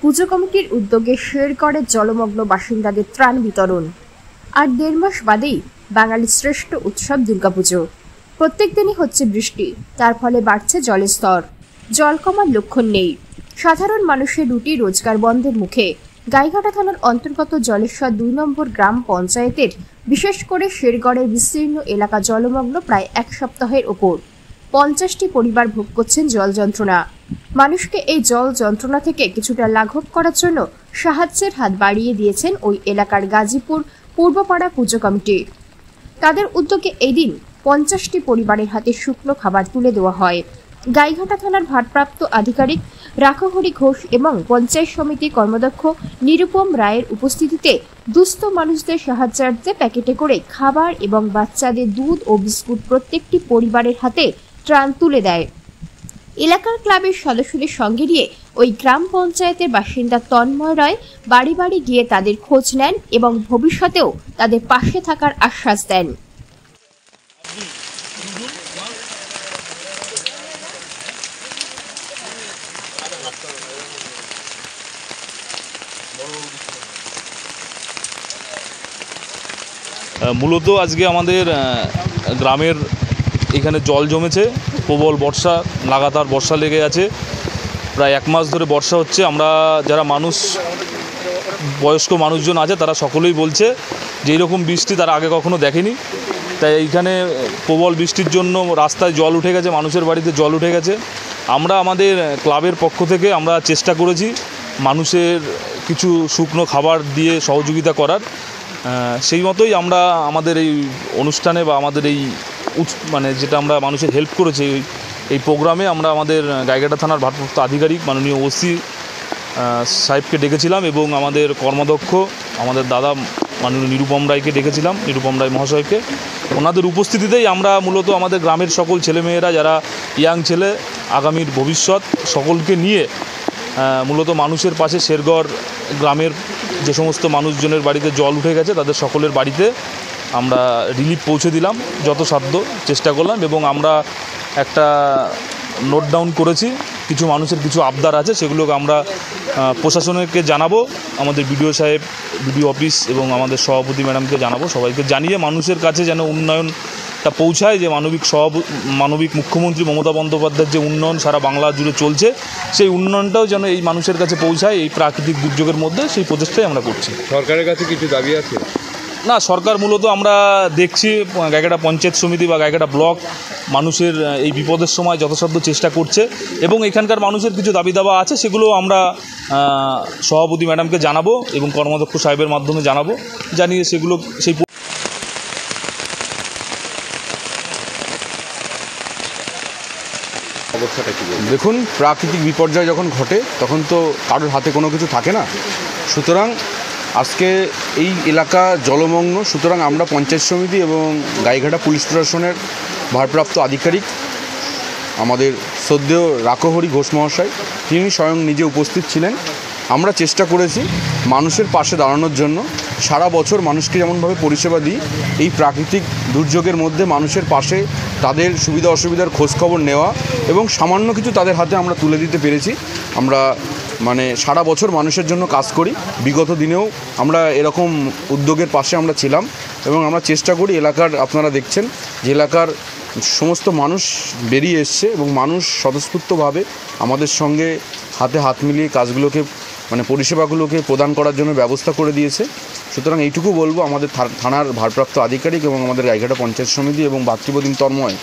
পুজো কমিটির উদ্যোগে শেরগড়ের জলমগ্ন বাসিন্দাদের ত্রাণ বিতরণ। আর 1.5 মাস বাদেই বাঙালির শ্রেষ্ঠ উৎসব দুর্গাপুজো। প্রত্যেক দিনই হচ্ছে বৃষ্টি, তার ফলে বাড়ছে জলের স্তর। জল কমার লক্ষণ নেই। সাধারণ মানুষের রুটি রোজগার বন্ধের মুখে। গাইঘাটা থানার অন্তর্গত জলেশ্বর 2 নম্বর গ্রাম পঞ্চায়েতের বিশেষ করে শেরগড়ের বিস্তীর্ণ এলাকা জলমগ্ন প্রায় 1 সপ্তাহের ওপর। 50টি পরিবার ভোগ করছেন জল যন্ত্রণা। মানুষকে এই জল যন্ত্রণা থেকে কিছুটা লাঘব করার জন্য সাহায্যের হাত বাড়িয়ে দিয়েছেন ওই এলাকার গাজীপুর পূর্বপাড়া পুজো কমিটি। তাদের উদ্যোগে এই দিন 50টি পরিবারের হাতে শুকনো খাবার তুলে দেওয়া হয়। গাইঘাটা থানার ভারপ্রাপ্ত আধিকারিক রাখহরি ঘোষ এবং পঞ্চায়েত সমিতির কর্মদক্ষ নিরুপম রায়ের উপস্থিতিতে দুস্থ মানুষদের সাহায্যার্থে প্যাকেটে করে খাবার এবং বাচ্চাদের দুধ ও বিস্কুট প্রত্যেকটি পরিবারের হাতে ত্রাণ তুলে দেয়। এলাকার ক্লাবের সদস্যদের সঙ্গে নিয়ে ওই গ্রাম পঞ্চায়েতের বাসিন্দা তন্ময় রায় বাড়ি বাড়ি গিয়ে তাদের খোঁজ নেন এবং ভবিষ্যতেও তাদের পাশে থাকার আশ্বাস দেন। মূলত আজকে আমাদের গ্রামের এখানে জল জমেছে, প্রবল বর্ষা, লাগাতার বর্ষা লেগে আছে, প্রায় 1 মাস ধরে বর্ষা হচ্ছে। আমরা যারা বয়স্ক মানুষজন আছে তারা সকলেই বলছে যে এইরকম বৃষ্টি তারা আগে কখনো দেখেনি। তাই এইখানে প্রবল বৃষ্টির জন্য রাস্তায় জল উঠে গেছে, মানুষের বাড়িতে জল উঠে গেছে। আমরা আমাদের ক্লাবের পক্ষ থেকে আমরা চেষ্টা করেছি মানুষের কিছু শুকনো খাবার দিয়ে সহযোগিতা করার। সেই মতোই আমরা আমাদের এই অনুষ্ঠানে বা আমাদের এই যেটা আমরা মানুষের হেল্প করেছি এই প্রোগ্রামে আমরা আমাদের গাইঘাটা থানার ভারপ্রাপ্ত আধিকারিক মাননীয় ওসি সাহেবকে ডেকেছিলাম এবং আমাদের কর্মদক্ষ আমাদের দাদা মাননীয় নিরুপম রায়কে ডেকেছিলাম, নিরুপম রায় মহাশয়কে। ওনাদের উপস্থিতিতেই আমরা মূলত আমাদের গ্রামের সকল ছেলেমেয়েরা যারা ইয়াং ছেলে, আগামীর ভবিষ্যৎ, সকলকে নিয়ে মূলত মানুষের পাশে শেরগড় গ্রামের যে সমস্ত মানুষজনের বাড়িতে জল উঠে গেছে তাদের সকলের বাড়িতে আমরা রিলিফ পৌঁছে দিলাম, যত সাধ্য চেষ্টা করলাম। এবং আমরা একটা নোট ডাউন করেছি, কিছু মানুষের কিছু আবদার আছে, সেগুলোকে আমরা প্রশাসনকে জানাবো, আমাদের বিডিও সাহেব, বিডিও অফিস এবং আমাদের সভাপতি ম্যাডামকে জানাবো, সবাইকে জানিয়ে মানুষের কাছে যেন উন্নয়নটা পৌঁছায়। যে মানবিক মুখ্যমন্ত্রী মমতা বন্দ্যোপাধ্যায়ের যে উন্নয়ন সারা বাংলা জুড়ে চলছে, সেই উন্নয়নটাও যেন এই মানুষের কাছে পৌঁছায় এই প্রাকৃতিক দুর্যোগের মধ্যে, সেই প্রচেষ্টাই আমরা করছি। সরকারের কাছে কিছু দাবি আছে? না, সরকার মূলত আমরা দেখছি গাইঘাটা পঞ্চায়েত সমিতি বা গাইঘাটা ব্লক মানুষের এই বিপদের সময় যথাসাধ্য চেষ্টা করছে এবং এখানকার মানুষের কিছু দাবি দাবা আছে, সেগুলো আমরা সভাপতি ম্যাডামকে জানাবো এবং কর্মাধ্যক্ষ সাহেবের মাধ্যমে জানিয়ে সেগুলো সেই অবস্থাটা কি? দেখুন, প্রাকৃতিক বিপর্যয় যখন ঘটে তখন তো কারোর হাতে কোনো কিছু থাকে না। সুতরাং আজকে এই এলাকা জলমগ্ন, সুতরাং আমরা পঞ্চায়েত সমিতি এবং গাইঘাটা পুলিশ প্রশাসনের ভারপ্রাপ্ত আধিকারিক আমাদের শ্রদ্ধেয় রাখহরি ঘোষ মহাশয়, তিনি স্বয়ং নিজে উপস্থিত ছিলেন। আমরা চেষ্টা করেছি মানুষের পাশে দাঁড়ানোর জন্য। সারা বছর মানুষকে যেমনভাবে পরিষেবা দিই, এই প্রাকৃতিক দুর্যোগের মধ্যে মানুষের পাশে তাদের সুবিধা অসুবিধার খোঁজখবর নেওয়া এবং সামান্য কিছু তাদের হাতে আমরা তুলে দিতে পেরেছি। আমরা সারা বছর মানুষের জন্য কাজ করি। বিগত দিনেও আমরা এরকম উদ্যোগের পাশে আমরা ছিলাম এবং আমরা চেষ্টা করি এলাকার, আপনারা দেখছেন যে এলাকার সমস্ত মানুষ বেরিয়ে এসছে এবং মানুষ স্বতঃস্ফূর্তভাবে আমাদের সঙ্গে হাতে হাত মিলিয়ে কাজগুলোকে পরিষেবাগুলোকে প্রদান করার জন্য ব্যবস্থা করে দিয়েছে। সুতরাং এইটুকু বলবো, আমাদের থানার ভারপ্রাপ্ত আধিকারিক এবং আমাদের গাইঘাটা পঞ্চায়েত সমিতি এবং ভাতৃপ্রতিম তন্ময়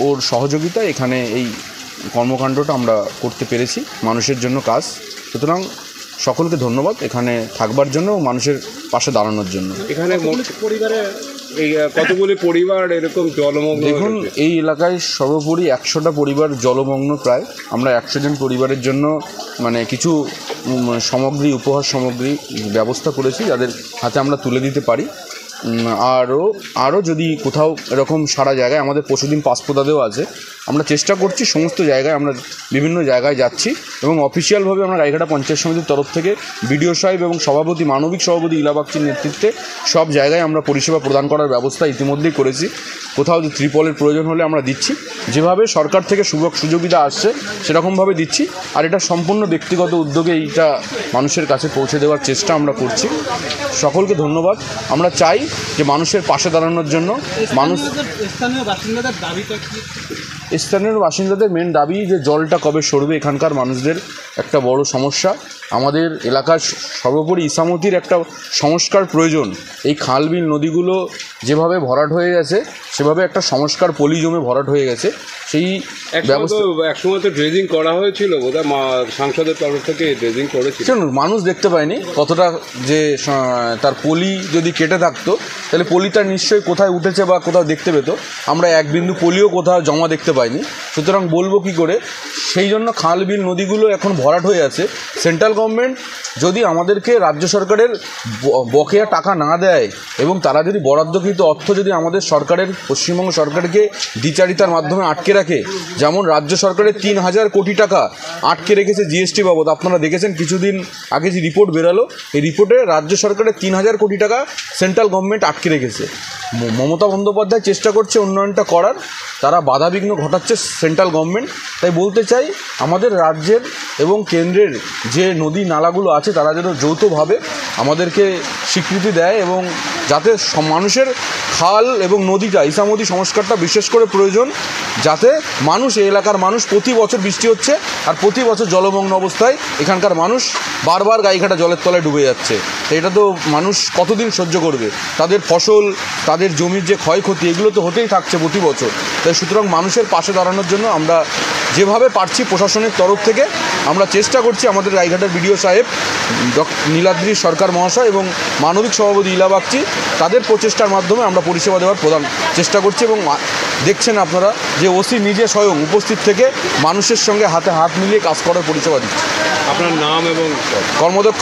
ওর সহযোগিতায় এখানে এই কর্মকাণ্ডটা আমরা করতে পেরেছি, মানুষের জন্য কাজ। সুতরাং সকলকে ধন্যবাদ এখানে থাকবার জন্য ও মানুষের পাশে দাঁড়ানোর জন্য। এখানে কতগুলি পরিবার এরকম জলমগ্ন? দেখুন, এই এলাকায় সর্বোপরি 100টা পরিবার জলমগ্ন প্রায়। আমরা 100 জন পরিবারের জন্য কিছু সামগ্রী, উপহার সামগ্রী ব্যবস্থা করেছি, যাদের হাতে আমরা তুলে দিতে পারি। আরও যদি কোথাও এরকম সারা জায়গায় আমাদের পরশুদিন পাসপোদাদেও আছে, আমরা চেষ্টা করছি সমস্ত জায়গায়, আমরা বিভিন্ন জায়গায় যাচ্ছি এবং অফিসিয়ালভাবে আমরা গাইঘাটা পঞ্চায়েত সমিতির তরফ থেকে বিডিও সাহেব এবং সভাপতি, মানবিক সভাপতি ইলা বাগচির নেতৃত্বে সব জায়গায় আমরা পরিষেবা প্রদান করার ব্যবস্থা ইতিমধ্যেই করেছি। কোথাও যে ত্রিপলের প্রয়োজন হলে আমরা দিচ্ছি, যেভাবে সরকার থেকে সুযোগিতা আসছে সেরকমভাবে দিচ্ছি। আর এটা সম্পূর্ণ ব্যক্তিগত উদ্যোগে এইটা মানুষের কাছে পৌঁছে দেওয়ার চেষ্টা আমরা করছি। সকলকে ধন্যবাদ। আমরা চাই যে মানুষের পাশে দাঁড়ানোর জন্য স্থানীয় বাসিন্দাদের মেন দাবি যে জলটা কবে সরবে, এখানকার মানুষদের একটা বড় সমস্যা। আমাদের এলাকার সর্বোপরি ইসামতির একটা সংস্কার প্রয়োজন। এই খাল বিল নদীগুলো যেভাবে ভরাট হয়ে গেছে সেভাবে একটা সংস্কার পলি জমে ভরাট হয়ে গেছে। সেই ব্যবস্থা একসময় তো ড্রেজিং করা হয়েছিল, বোধহয় সাংসদের তরফ থেকে ড্রেজিং করেছিল। মানুষ দেখতে পায়নি কতটা, যে তার পলি যদি কেটে থাকতো তাহলে পলিটা নিশ্চয়ই কোথায় উঠেছে বা কোথাও দেখতে পেতো। আমরা এক বিন্দু পলিও কোথাও জমা দেখতে পাইনি। সুতরাং বলবো কি করে, সেই জন্য খাল বিল নদীগুলো এখন ভরাট হয়ে আছে। সেন্ট্রাল গভর্নমেন্ট যদি আমাদেরকে রাজ্য সরকারের বকেয়া টাকা না দেয় এবং তারা যদি বরাদ্দকৃত অর্থ যদি আমাদের সরকারের, পশ্চিমবঙ্গ সরকারকে দ্বিচারিতার মাধ্যমে আটকে রাখে, যেমন রাজ্য সরকারের 3,000 কোটি টাকা আটকে রেখেছে জিএসটি বাবদ। আপনারা দেখেছেন কিছুদিন আগে যে রিপোর্ট বেরালো, এই রিপোর্টে রাজ্য সরকারের 3,000 কোটি টাকা সেন্ট্রাল গভর্নমেন্ট আটকে রেখেছে। মমতা বন্দ্যোপাধ্যায় চেষ্টা করছে উন্নয়নটা করার, তারা বাধাবিঘ্ন ঘটাচ্ছে সেন্ট্রাল গভর্নমেন্ট। তাই বলতে চাই আমাদের রাজ্যের এবং কেন্দ্রের যে নদী নালাগুলো আছে তারা যেন যৌথভাবে আমাদেরকে স্বীকৃতি দেয় এবং যাতে মানুষের খাল এবং নদীটা, ইসামতি সংস্কারটা বিশেষ করে প্রয়োজন, যাতে মানুষ, এই এলাকার মানুষ, প্রতি বছর বৃষ্টি হচ্ছে আর প্রতি বছর জলমগ্ন অবস্থায় এখানকার মানুষ বারবার গাইঘাটা জলের তলায় ডুবে যাচ্ছে। এটা তো মানুষ কতদিন সহ্য করবে? তাদের ফসল, তাদের জমির যে ক্ষয়ক্ষতি, এগুলো তো হতেই থাকছে প্রতি বছর। তাই সুতরাং মানুষের পাশে দাঁড়ানোর জন্য আমরা যেভাবে পারছি প্রশাসনের তরফ থেকে আমরা চেষ্টা করছি। আমাদের গাইঘাটার বিডিও সাহেব নীলাদ্রি সরকার মহাশয় এবং মানবিক সভাপতি ইলা বাগচি, তাদের প্রচেষ্টার মাধ্যমে আমরা পরিষেবা দেওয়ার চেষ্টা করছি। এবং দেখছেন আপনারা যে ওসি নিজে স্বয়ং উপস্থিত থেকে মানুষের সঙ্গে হাতে হাত মিলিয়ে কাজ করার পরিষেবা দিচ্ছে। আপনার নাম এবং কর্মদক্ষ